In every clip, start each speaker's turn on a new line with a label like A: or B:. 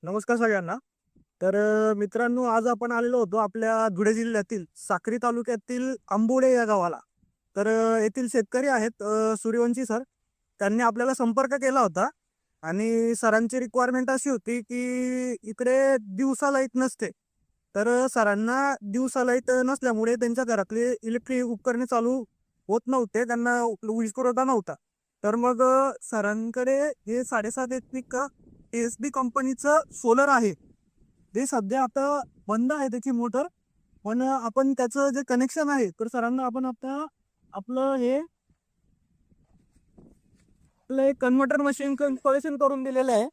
A: नमस्कार सगळ्यांना. मित्रांनो, आज आपण आलेलो होतो आपल्या धुळे जिल्ह्यातील साक्री तालुक्यातील आंबोडे या गावाला. येथील शेतकरी आहेत सूर्यवंशी सर. त्यांनी आपल्याला संपर्क केला होता आणि सरांची रिक्वायरमेंट अशी होती की इकडे दिवसा लाईट नसते. सरांना दिवसा लाईट नसल्यामुळे त्यांच्या घरातले इलेक्ट्रिक उपकरणे चालू होत नव्हते, त्यांना वीज पुरवठा नव्हता. सरांकडे हे 7.5 एच.पी. एस बी कंपनीचं सोलर आहे. ते सध्या आता बंद आहे त्याची मोटर. पण आपण त्याचं जे कनेक्शन आहे, तर सरांना आपण आता आपलं हे आपलं एक कन्व्हर्टर मशीन इन्स्टॉलेशन करून दिलेलं आहे.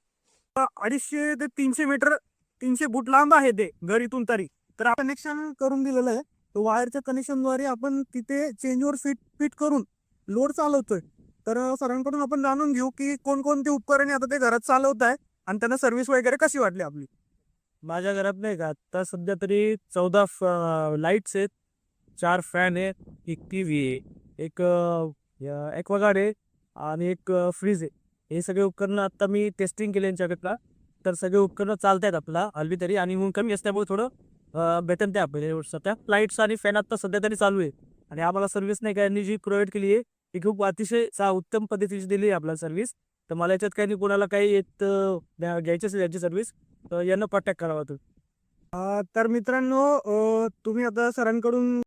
A: 250 ते 300 मीटर 300 फूट लांब आहे ते घर इथून तरी. तर कनेक्शन करून दिलेलं आहे. वायरच्या कनेक्शनद्वारे आपण तिथे चेंजवर फिट फिट करून लोड चालवतोय. सरांकडून आपण जाणून घेऊ की कोणकोणती उपकरणे आता ते घरात चालवत आहे आणि त्यांना सर्व्हिस वगैरे कशी वाटली आपली.
B: माझ्या घरात नाही का आता सध्या तरी 14 लाईट्स आहेत, 4 फॅन आहेत, एक टीव्ही आहे, एक ॲक्वागार्ड आहे आणि एक फ्रीज आहे. हे सगळे उपकरणं आता मी टेस्टिंग केले यांच्याकडला. तर सगळे उपकरणं चालतायत आपला हल्ली तरी, आणि ऊन कमी असल्यामुळे थोडं भेटन ते आपल्याला सध्या. लाईट्स आणि फॅन आता सध्या तरी चालू आहे आणि आम्हाला सर्व्हिस नाही का यांनी जी प्रोव्हाइड केली आहे ती खूप अतिशय उत्तम पद्धतीची दिली आहे आपल्याला सर्व्हिस. तर मला याच्यात काही नाही, कोणाला काही येत घ्यायची असेल याची सर्व्हिस तर यांना कॉन्टॅक्ट करावा तुम्ही.
A: मित्रांनो, तुम्ही आता सरांकडून